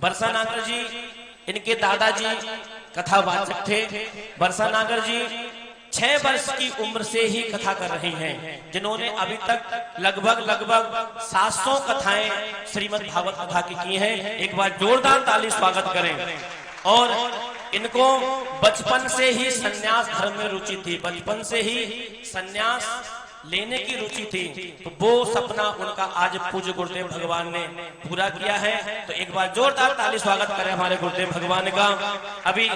बरसा नागर जी इनके दादाजी कथावाचक थे। बरसा नागर जी 6 वर्ष की उम्र से ही कथा कर रही हैं, जिन्होंने अभी तक लगभग 700 कथाएं श्रीमद् भागवत कथा की हैं। एक बार जोरदार ताली स्वागत करें। और इनको बचपन से ही सन्यास धर्म में रुचि थी, बचपन से ही सन्यास लेने की रुचि थी। तो वो सपना उनका आज पूज्य गुरुदेव भगवान ने पूरा किया है। तो एक बार जोरदार ताली स्वागत करें हमारे गुरुदेव भगवान का। अभी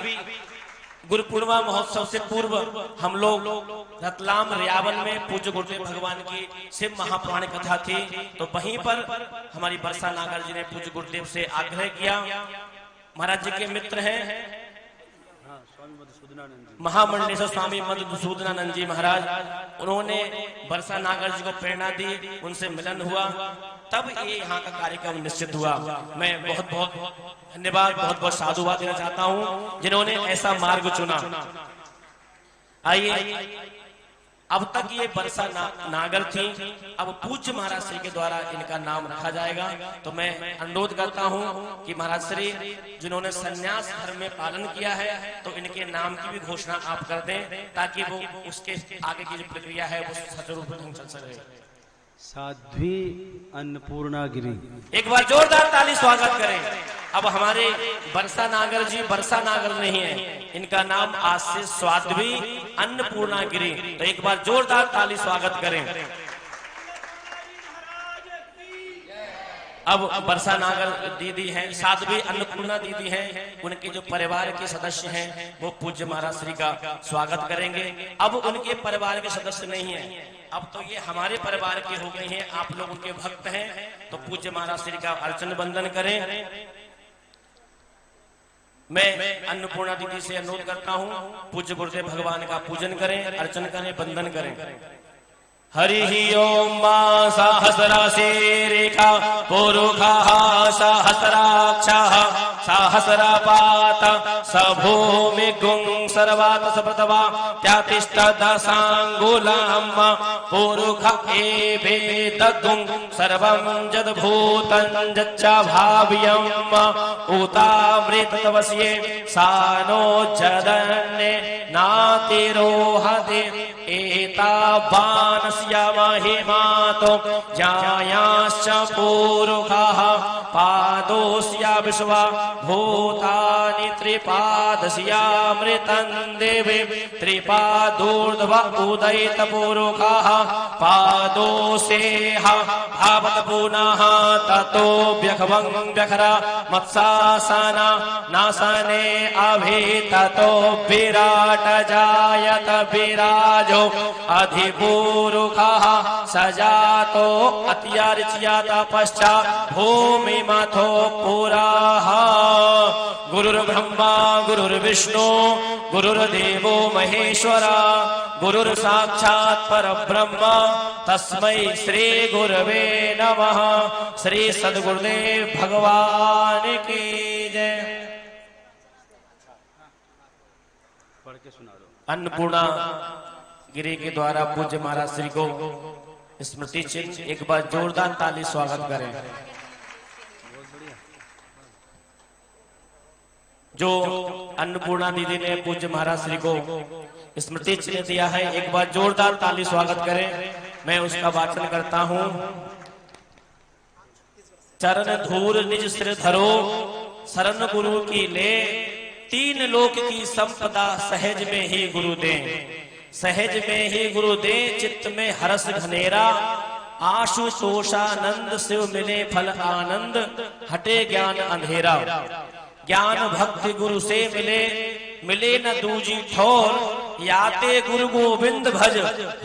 गुरु पूर्णिमा महोत्सव से पूर्व हम लोग रतलाम रियावन में पूज्य गुरुदेव भगवान की शिव महापुराण कथा थी। तो वहीं पर हमारी बरसा नागर जी ने पूज्य गुरुदेव से आग्रह किया। महाराज जी के मित्र हैं महामंडलेश्वर स्वामी मधुसूदनानंद जी महाराज, उन्होंने बरसा नागर जी को प्रेरणा दी, उनसे मिलन हुआ, तब ये यहाँ का कार्यक्रम निश्चित हुआ। मैं बहुत बहुत धन्यवाद, बहुत बहुत साधुवाद देना चाहता हूँ जिन्होंने ऐसा मार्ग चुना। आइए, अब तक ये बरसा नागर थी, अब पूज्य महाराज श्री के द्वारा इनका नाम रखा जाएगा। तो मैं अनुरोध करता हूं कि महाराज श्री जिन्होंने सन्यास धर्म में पालन किया है, तो इनके नाम की भी घोषणा आप कर दें, ताकि वो उसके आगे की जो प्रक्रिया है वो सचल रूप में चल सके। साध्वी अन्नपूर्णा गिरी, एक बार जोरदार ताली स्वागत करें। अब हमारे बरसा नागर जी बरसा नागर नहीं है, इनका नाम आज से साध्वी अन्नपूर्णा गिरी। तो एक बार जोरदार ताली स्वागत करें। अब बरसा नागर दीदी हैं, साध्वी अन्नपूर्णा दीदी हैं, उनके जो परिवार के सदस्य हैं वो पूज्य महाराज श्री का स्वागत करेंगे। अब उनके परिवार के सदस्य नहीं है, अब तो ये हमारे परिवार के हो गए हैं, आप लोग उनके भक्त हैं। तो पूज्य महाराज श्री का अर्चन बंदन करें। मैं अन्नपूर्णा दीदी से अनुरोध करता हूँ, पूज्य गुरुदेव भगवान का पूजन करें, अर्चन करें, बंदन करें। हरि ओम मा सहस्रासी रेखा पुरुखा सहस्राक्षः सहस्रपात सभूमि गुं सर्वात सप्रतवा त्यातिष्ठ दशांगुलम पुरुख एवेदगुं सर्वं जद्भूतं जच्च भाव्यं उतामृत तवस्ये सानो जदन्ने नातिरोहते एता बाणस्य महिमातो जायाश्च पुरुषः पादोस्य विश्वा भूतानि त्रिपादस्यामृतं देवे त्रिपादोर्ध्व उदयित पुरुषः पादोसेह भावत पुनः ततो व्यखवं व्यखरा मत्सासना नासने अभि ततो विराट जायत विराजो अधिपुरुषः सजातो अत्यार्च्यात पश्चात् भूमि मथो पुरः गुरुर्ब्रह्मा गुरुर्विष्णु गुरुर्देवो महेश्वरा गुरुर्साक्षात् परब्रह्म तस्मै श्री गुरवे नमः। श्री सद्गुरुदेव भगवान की जय। अन्नपूर्णा गिरी के द्वारा पूज्य महाराज श्री को स्मृति चिन्ह, एक बार जोरदार ताली स्वागत करें। जो अन्नपूर्णा दीदी ने पूज्य महाराज श्री को स्मृति चिन्ह दिया है, एक बार जोरदार ताली स्वागत करें। मैं उसका वाचन करता हूं। चरण धूर निज सिर धरो शरण गुरु की ले, 3 लोक की संपदा सहज में ही गुरु दे, सहज में ही गुरु दे चित्त में हर्ष घनेरा, आशुतोषानंद शिव मिले फल आनंद, हटे ज्ञान अंधेरा, ज्ञान भक्ति गुरु से मिले, मिले न दूजी ठोर, याते गुरु गोविंद भज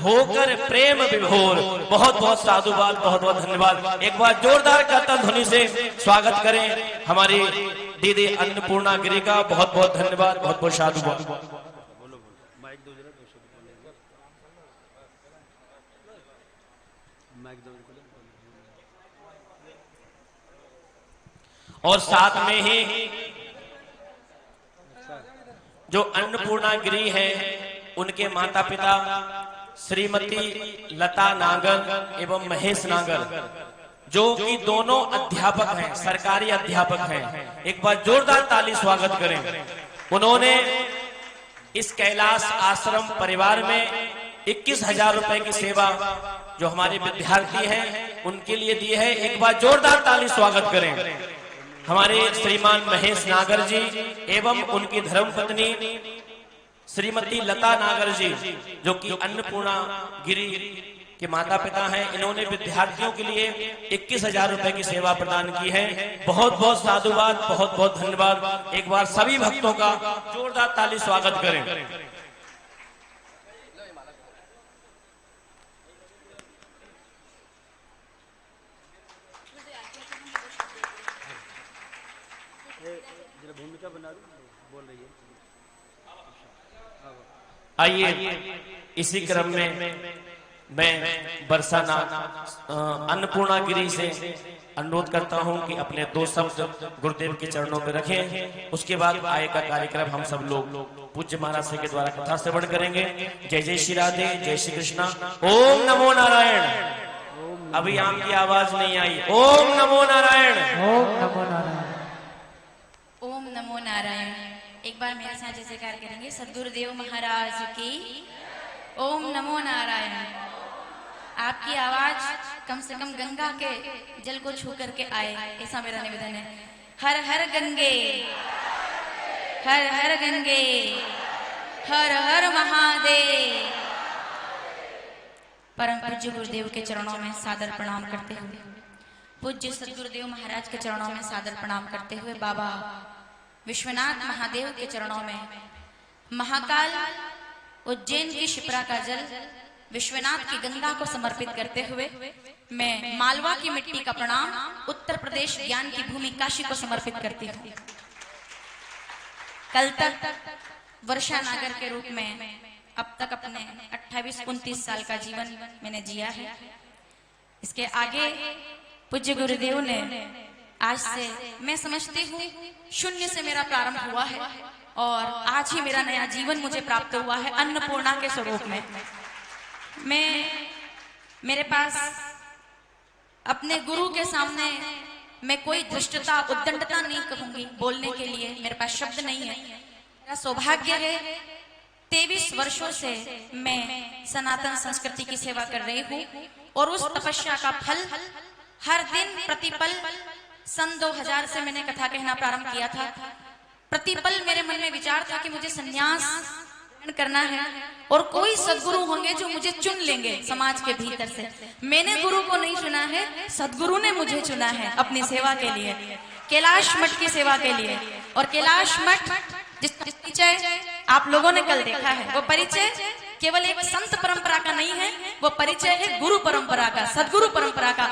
होकर प्रेम विभोर। बहुत बहुत साधुवाद, बहुत बहुत धन्यवाद। एक बार जोरदार कर्तन ध्वनि से स्वागत करें हमारी दीदी अन्नपूर्णा गिरी का। बहुत बहुत धन्यवाद, बहुत बहुत साधुवाद। और साथ में ही जो अन्नपूर्णा गिरी है, उनके माता पिता श्रीमती लता नागर एवं महेश नागर, जो कि दोनों अध्यापक हैं, सरकारी अध्यापक हैं। एक बार जोरदार ताली स्वागत करें। उन्होंने इस कैलाश आश्रम परिवार में 21,000 रुपए की सेवा जो हमारे विद्यार्थी हैं उनके लिए दी है। एक बार जोरदार ताली स्वागत करें हमारे श्रीमान महेश नागर जी एवं उनकी धर्मपत्नी श्रीमती लता नागर जी, जो कि अन्नपूर्णा गिरी के माता पिता हैं। इन्होंने विद्यार्थियों के लिए 21,000 रुपए की सेवा प्रदान की है। बहुत बहुत साधुवाद, बहुत बहुत धन्यवाद। एक बार सभी भक्तों का जोरदार ताली स्वागत करें। भूमिका बना बोल रही है। आइए इसी क्रम में मैं बरसाना अन्नपूर्णा गिरी से अनुरोध करता हूं कि अपने 2 शब्द गुरुदेव के चरणों में रखें। उसके बाद आय का कार्यक्रम हम सब लोग पूज्य महाराज के द्वारा कथा श्रवण करेंगे। जय जय श्री राधे, जय श्री कृष्णा। ओम नमो नारायण। अभी आपकी आवाज नहीं आई। ओम नमो नारायण। ओम नमो नारायण। ओम नमो नारायण। एक बार मेरे साथ जैसे कार्य करेंगे। सद्गुरुदेव महाराज की ओम नमो नारायण। आपकी आवाज कम से कम गंगा के जल को छू करके आए, ऐसा मेरा निवेदन है। हर हर गंगे, हर हर गंगे, हर हर महादेव। परम पूज्य गुरुदेव के चरणों में सादर प्रणाम करते हुए, पूज्य सद्गुरुदेव महाराज के चरणों में सादर प्रणाम करते हुए, बाबा विश्वनाथ महादेव के चरणों में महाकाल उज्जैन की शिप्रा का जल विश्वनाथ की गंगा को समर्पित करते हुए मैं मालवा की मिट्टी का प्रणाम उत्तर प्रदेश ज्ञान की भूमि काशी को समर्पित करती हूँ। कल तक वर्षा नागर के रूप में अब तक अपने 28-29 साल का जीवन मैंने जिया है। इसके आगे पूज्य गुरुदेव ने आज से मैं समझती हूँ शून्य से मेरा प्रारंभ हुआ है और आज ही मेरा नया जीवन मुझे प्राप्त हुआ है अन्नपूर्णा के स्वरूप में। मेरे पास अपने गुरु के सामने मैं कोई धृष्टता उद्दंडता नहीं कहूंगी बोलने के लिए, मेरे पास शब्द नहीं है। मेरा सौभाग्य है 23 वर्षों से मैं सनातन संस्कृति की सेवा कर रही हूँ और उस तपस्या का फल हर दिन प्रतिपल सन 2000 से मैंने कथा कहना प्रारंभ किया था। प्रतिपल मेरे मन में विचार था कि मुझे संन्यास करना है और कोई सदगुरु होंगे जो मुझे चुन लेंगे समाज के भीतर से। मैंने गुरु को नहीं चुना है, सदगुरु ने मुझे चुना है अपनी सेवा के लिए, कैलाश मठ की सेवा के लिए। और कैलाश मठ जिस परिचय आप लोगों ने कल देखा है, वो परिचय केवल एक संत परंपरा का नहीं है, वो परिचय है गुरु परंपरा का, सदगुरु परंपरा का।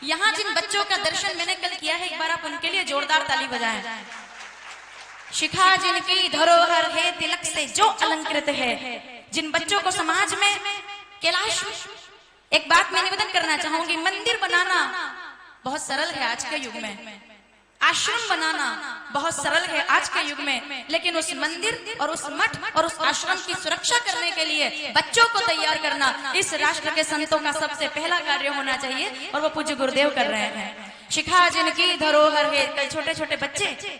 यहाँ जिन बच्चों का दर्शन मैंने कल किया है, एक बार आप उनके लिए जोरदार ताली बजाएं। शिखा जिनकी धरोहर है, तिलक से जो अलंकृत है, जिन बच्चों को समाज में कैलाश। एक बात मैं निवेदन करना चाहूंगी, मंदिर बनाना बहुत सरल है आज के युग में, आश्रम बनाना बहुत सरल है आज के युग में, लेकिन उस मंदिर और उस मठ और उस आश्रम की सुरक्षा करने के लिए बच्चों को तैयार करना इस राष्ट्र के संतों का सबसे पहला कार्य होना चाहिए और वो पूज्य गुरुदेव कर रहे हैं। शिखा जिनकी धरोहर है, कल छोटे छोटे बच्चे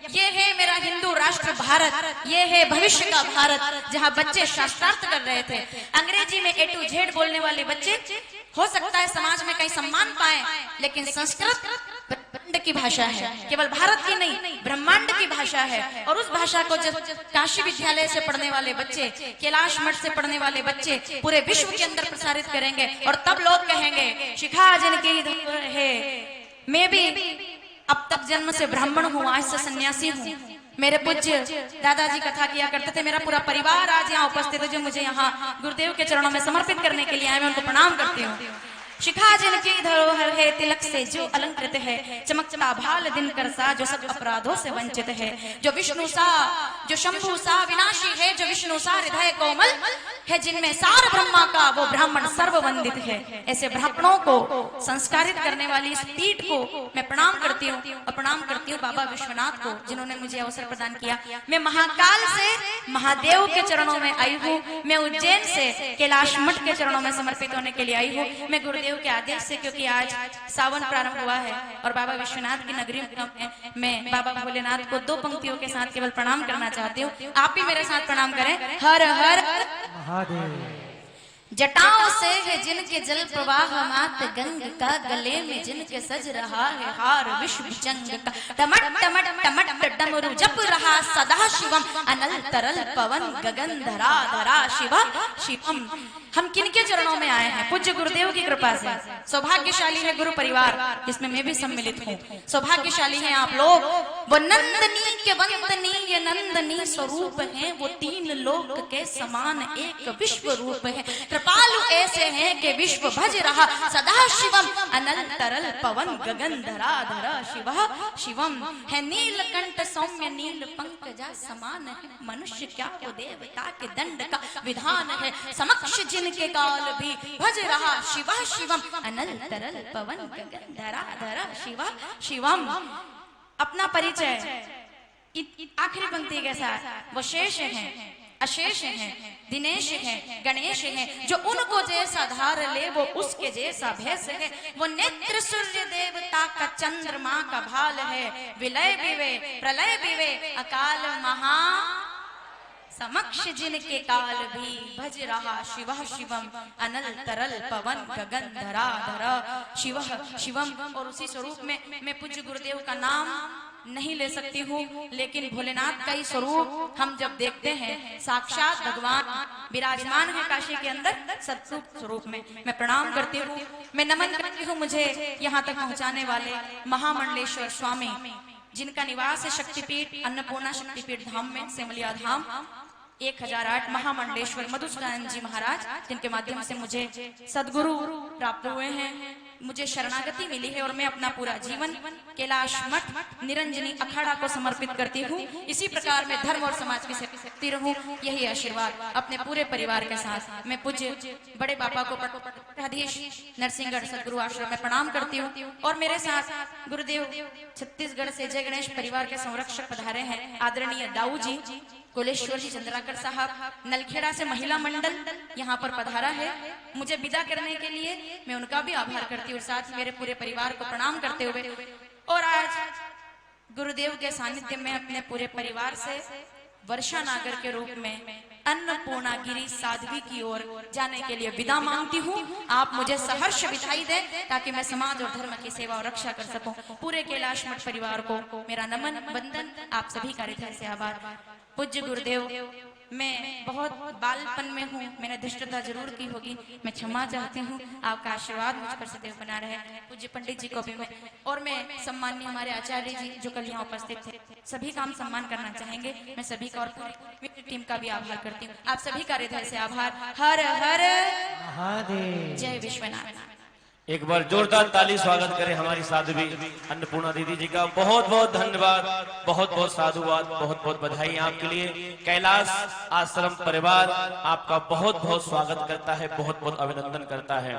ये है मेरा हिंदू राष्ट्र भारत, ये है भविष्य का भारत, जहाँ बच्चे शास्त्रार्थ कर रहे थे। अंग्रेजी में A to Z बोलने वाले बच्चे हो सकता है समाज में कहीं सम्मान पाए, लेकिन संस्कृत ब्रह्मांड की भाषा है, केवल भारत की नहीं ब्रह्मांड की भाषा है। और उस भाषा को जब काशी विद्यालय से पढ़ने वाले बच्चे, कैलाश मठ से पढ़ने वाले बच्चे पूरे विश्व के अंदर प्रसारित करेंगे और तब लोग कहेंगे शिखा जिनकी धरोहर है। मैं भी अब तक जन्म से ब्राह्मण हूँ, आज से सन्यासी हूँ। मेरे पूज्य दादाजी कथा किया करते थे, मेरा पूरा परिवार आज यहाँ उपस्थित है जो मुझे यहाँ गुरुदेव के चरणों में समर्पित करने के लिए आए, मैं उनको प्रणाम करती हूँ। शिखा जिनकी धरोहर है, तिलक से जो अलंकृत है, चमकता भाल दिनकर सा, जो सब अपराधों से वंचित है, जो विष्णु सा, जो शंभु सा विनाशी है, जो विष्णु सा हृदय कोमल है, जिनमें सार ब्रह्मा का वो ब्राह्मण सर्ववंदित है। ऐसे ब्राह्मणों को संस्कारित करने वाली इस पीठ को मैं प्रणाम करती हूँ और प्रणाम करती हूँ बाबा विश्वनाथ को जिन्होंने मुझे अवसर प्रदान किया। मैं महाकाल से महादेव के चरणों में आई हूँ, मैं उज्जैन से कैलाश मठ के चरणों में समर्पित होने के लिए आई हूँ। मैं गुरुदेव गुरुदेव के आदेश से, क्योंकि आज सावन प्रारंभ हुआ है और बाबा विश्वनाथ की नगरी में मैं बाबा भोलेनाथ को 2 पंक्तियों के साथ केवल प्रणाम करना चाहती हूँ। आप भी मेरे साथ प्रणाम करें। हर हर महादेव। जटाओं से है जिनके जल प्रवाह मात गंग का, गले में जिनके सज रहा है हार विश्व जंग का, टमट टमट टमट डमरू जप रहा सदा शिवम, अनल तरल पवन गगन धरा धरा शिवा शिवम। हम किनके चरणों में आए हैं? पूज्य गुरुदेव की कृपा से। सौभाग्यशाली है गुरु परिवार, जिसमें मैं भी सम्मिलित हूँ। सौभाग्यशाली हैं आप लोग। वो नंदनी के वंदनी ये नंदनी स्वरूप हैं, वो 3 लोक के समान एक विश्व रूप है। कृपालु ऐसे हैं कि विश्व भज रहा सदा शिवम, अनल तरल पवन गगन धरा धरा शिवा शिवम। है नीलकंठ सौम्य नील पंकजा समान है, मनुष्य क्या वो देवता के दंड का विधान है। समक्ष जिनके काल भी भज रहा शिवा शिवम, अनल तरल पवन गगन धरा धरा शिवा शिवम। अपना परिचय आखिरी पंक्ति के साथ, वो शेष हैं, अशेष हैं, दिनेश है, गणेश है, जो उनको जैसा धार ले वो उसके जैसा भेष है। वो नेत्र सूर्य देवता का चंद्रमा का भाल है, विलय विवे प्रलय विवे अकाल महा, समक्ष जिनके काल भी भज रहा शिव शिवम, अनल तरल पवन गगन धरा धरा शिव शिवम। और उसी स्वरूप में मैं पूज्य गुरुदेव का नाम नहीं ले सकती हूँ, लेकिन भोलेनाथ का ही स्वरूप हम जब देखते हैं, साक्षात भगवान विराजमान है काशी के अंदर सत्स्वरूप स्वरूप में। मैं प्रणाम करती हूँ, मैं नमन करती हूँ मुझे यहाँ तक पहुँचाने वाले महामंडलेश्वर स्वामी, जिनका निवास है शक्तिपीठ अन्नपूर्णा शक्तिपीठ धाम में, सेमलिया धाम 1008 महामंडलेश्वर मधुसूदन जी महाराज, जिनके माध्यम से मुझे सदगुरु प्राप्त हुए हैं, मुझे शरणागति मिली है और मैं अपना पूरा जीवन कैलाश मठ निरंजनी अखाड़ा को समर्पित करती हूँ। इसी प्रकार मैं धर्म और समाज की सेवा करती रहूं, यही आशीर्वाद अपने पूरे परिवार के साथ मैं पूज्य बड़े बाबा को पट्टाधीश नरसिंहगढ़ सदगुरु आश्रम में प्रणाम करती हूँ। और मेरे साथ गुरुदेव छत्तीसगढ़ से जय गणेश परिवार के संरक्षक पधारे हैं आदरणीय दाऊ जी, कोलेश्वर जी चंद्राकर साहब, नलखेड़ा से महिला मंडल यहाँ पर पधारा है। मुझे विदा करने के लिए मैं उनका भी आभार करती हूँ, साथ मेरे पूरे परिवार को प्रणाम करते हुए। और आज गुरुदेव के सानिध्य में अपने पूरे परिवार से वर्षा नागर के रूप में अन्नपूर्णा गिरी साध्वी की ओर जाने के लिए विदा मांगती हूँ। आप मुझे सहर्ष विदाई दें ताकि मैं समाज और धर्म की सेवा और रक्षा कर सकूं। पूरे कैलाश मठ परिवार को मेरा नमन वंदन, आप सभी का हृदय से आभार। पूज्य गुरुदेव, मैं बहुत बालपन में हूँ, मैंने धृष्टता जरूर की होगी, मैं क्षमा चाहती हूँ। आपका आशीर्वाद मुझ पर सदैव बना रहे। पूज्य पंडित जी को भी मैं, और मैं सम्माननीय हमारे आचार्य जी जो कल यहाँ उपस्थित थे, सभी का हम सम्मान करना चाहेंगे। मैं सभी का और पूरी टीम का भी आभार करती हूँ। आप सभी का हृदय से आभार। हर हर महादेव, जय विश्वनाथ। एक बार जोरदार ताली स्वागत करें हमारी साध्वी अन्नपूर्णा दीदी जी का। बहुत बहुत धन्यवाद, बहुत बहुत साधुवाद, बहुत बहुत बधाई आपके लिए। कैलाश आश्रम परिवार आपका बहुत बहुत स्वागत करता है, बहुत बहुत अभिनंदन करता है।